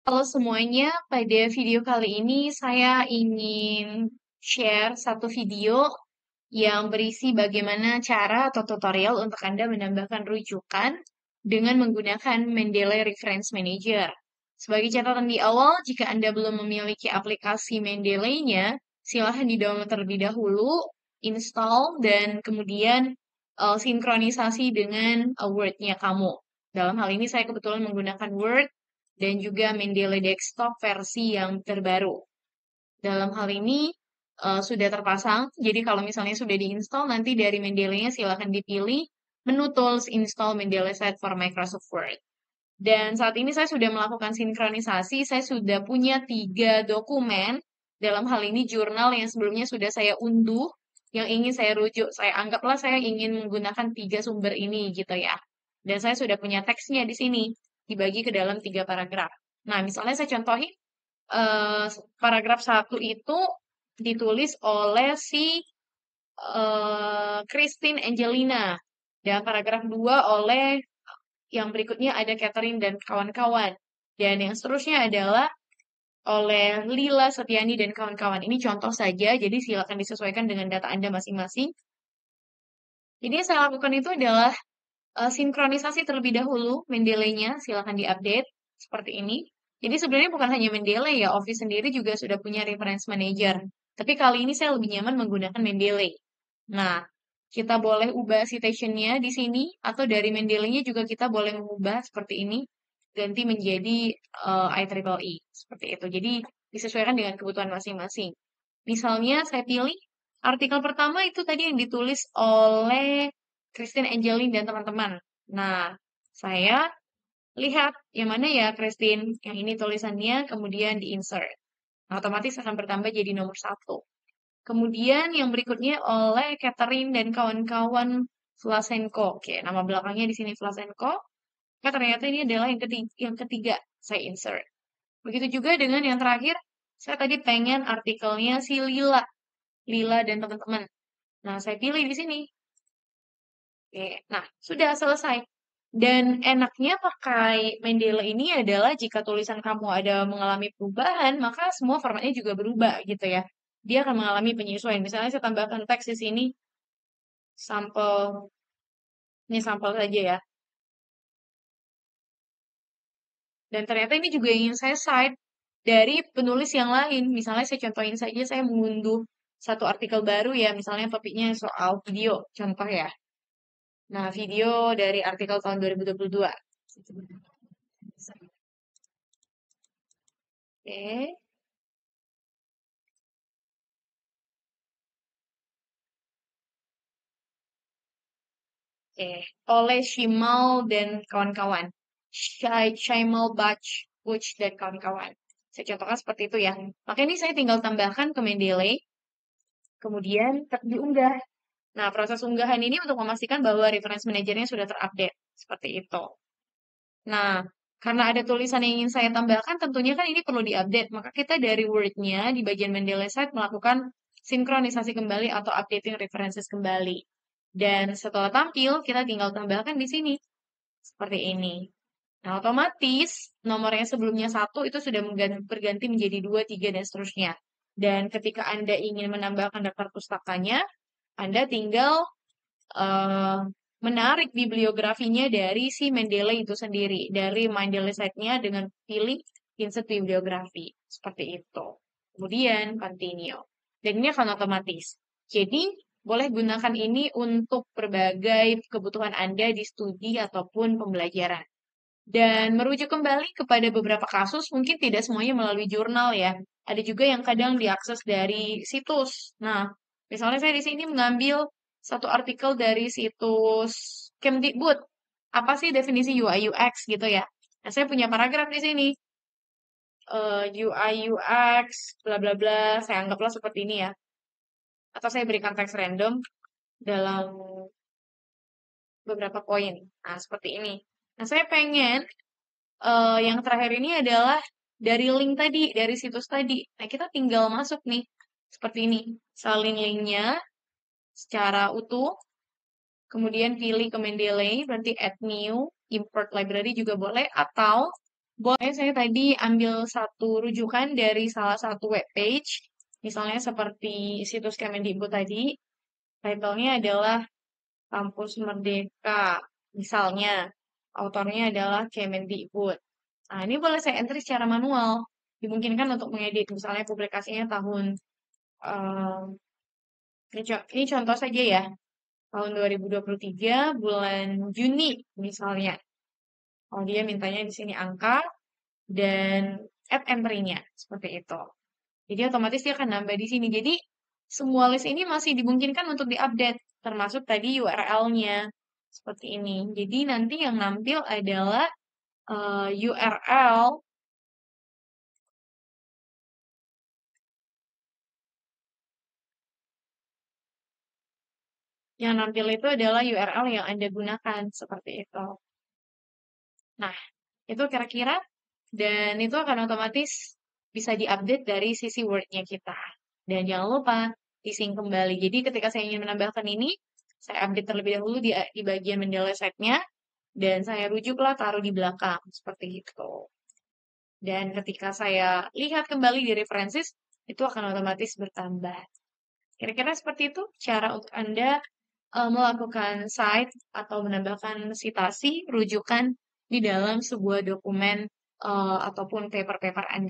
Halo semuanya, pada video kali ini saya ingin share satu video yang berisi bagaimana cara atau tutorial untuk Anda menambahkan rujukan dengan menggunakan Mendeley Reference Manager. Sebagai catatan di awal, jika Anda belum memiliki aplikasi Mendeley-nya, silahkan di-download terlebih dahulu, install, dan kemudian sinkronisasi dengan Word-nya kamu. Dalam hal ini saya kebetulan menggunakan Word dan juga Mendeley Desktop versi yang terbaru. Dalam hal ini sudah terpasang, jadi kalau misalnya sudah diinstal, nanti dari Mendeley-nya silakan dipilih menu Tools Install Mendeley Set for Microsoft Word. Dan saat ini saya sudah melakukan sinkronisasi, saya sudah punya 3 dokumen, dalam hal ini jurnal yang sebelumnya sudah saya unduh, yang ingin saya rujuk. Saya anggaplah saya ingin menggunakan 3 sumber ini gitu ya. Dan saya sudah punya teksnya di sini, dibagi ke dalam 3 paragraf. Nah, misalnya saya contohin, eh, paragraf 1 itu ditulis oleh si Christine Angelina. Dan paragraf 2 oleh yang berikutnya ada Catherine dan kawan-kawan. Dan yang seterusnya adalah oleh Lila Setiani dan kawan-kawan. Ini contoh saja, jadi silakan disesuaikan dengan data Anda masing-masing. Jadi yang saya lakukan itu adalah sinkronisasi terlebih dahulu Mendeley-nya, silakan diupdate seperti ini. Jadi sebenarnya bukan hanya Mendeley ya, Office sendiri juga sudah punya reference manager. Tapi kali ini saya lebih nyaman menggunakan Mendeley. Nah, kita boleh ubah citation-nya di sini, atau dari Mendeley-nya juga kita boleh mengubah seperti ini, ganti menjadi IEEE, seperti itu. Jadi disesuaikan dengan kebutuhan masing-masing. Misalnya saya pilih artikel pertama itu tadi yang ditulis oleh Christine Angelin dan teman-teman. Nah, saya lihat yang mana ya Christine, yang ini tulisannya, kemudian di-insert. Nah, otomatis akan bertambah jadi nomor 1. Kemudian yang berikutnya oleh Catherine dan kawan-kawan Vlasenko. Oke, nama belakangnya di sini Vlasenko. Nah, ternyata ini adalah yang ketiga saya insert. Begitu juga dengan yang terakhir, saya tadi pengen artikelnya si Lila. Lila dan teman-teman. Nah, saya pilih di sini. Oke, nah, sudah selesai. Dan enaknya pakai Mendeley ini adalah jika tulisan kamu ada mengalami perubahan, maka semua formatnya juga berubah gitu ya. Dia akan mengalami penyesuaian. Misalnya saya tambahkan teks di sini, sampel, ini sampel saja ya. Dan ternyata ini juga ingin saya cite dari penulis yang lain. Misalnya saya contohin saja, saya mengunduh satu artikel baru ya, misalnya topiknya soal video, contoh ya. Nah, video dari artikel tahun 2022. Oke, oke. Oleh Shimal dan kawan-kawan. Shimal Butch dan kawan-kawan. Saya contohkan seperti itu ya. Makanya ini saya tinggal tambahkan ke Mendeley, kemudian diunggah. Nah, proses unggahan ini untuk memastikan bahwa reference manajernya sudah terupdate. Seperti itu. Nah, karena ada tulisan yang ingin saya tambahkan, tentunya kan ini perlu diupdate. Maka kita dari Word-nya di bagian Mendeley Site melakukan sinkronisasi kembali atau updating references kembali. Dan setelah tampil, kita tinggal tambahkan di sini. Seperti ini. Nah, otomatis nomor yang sebelumnya 1 itu sudah berganti menjadi 2, 3, dan seterusnya. Dan ketika Anda ingin menambahkan daftar pustakanya, Anda tinggal eh, menarik bibliografinya dari si Mendeley itu sendiri, dari Mendeley site-nya dengan pilih insert bibliografi. Seperti itu. Kemudian continue. Dan ini akan otomatis. Jadi, boleh gunakan ini untuk berbagai kebutuhan Anda di studi ataupun pembelajaran. Dan merujuk kembali kepada beberapa kasus, mungkin tidak semuanya melalui jurnal ya. Ada juga yang kadang diakses dari situs. Nah, misalnya saya di sini mengambil satu artikel dari situs Kemdikbud. Apa sih definisi UI UX gitu ya? Nah, saya punya paragraf di sini. UI UX, bla bla bla. Saya anggaplah seperti ini ya. Atau saya berikan teks random dalam beberapa poin. Nah, seperti ini. Nah, saya pengen yang terakhir ini adalah dari link tadi, dari situs tadi. Nah, kita tinggal masuk nih, seperti ini. Salin linknya secara utuh, kemudian pilih ke Mendeley, berarti add new, import library juga boleh, atau Boleh saya tadi ambil satu rujukan dari salah satu web page, misalnya seperti situs Kemendikbud tadi, title-nya adalah Kampus Merdeka, misalnya. Autornya adalah Kemendikbud. Nah, ini boleh saya entry secara manual. Dimungkinkan untuk mengedit, misalnya publikasinya tahun, eh, ini contoh saja ya, tahun 2023 bulan Juni misalnya. Oh, dia mintanya di sini angka dan add entry-nya seperti itu. Jadi otomatis dia akan nambah di sini. Jadi semua list ini masih dimungkinkan untuk diupdate, termasuk tadi URL-nya seperti ini. Jadi nanti yang nampil adalah URL yang nampil itu adalah URL yang Anda gunakan seperti itu. Nah, itu kira-kira dan itu akan otomatis bisa diupdate dari sisi Word-nya kita. Dan jangan lupa di-sync kembali. Jadi ketika saya ingin menambahkan ini, saya update terlebih dahulu di bagian mendelete set-nya dan saya rujuklah taruh di belakang seperti itu. Dan ketika saya lihat kembali di references, itu akan otomatis bertambah. Kira-kira seperti itu cara untuk Anda melakukan cite atau menambahkan sitasi rujukan di dalam sebuah dokumen ataupun paper-paper Anda.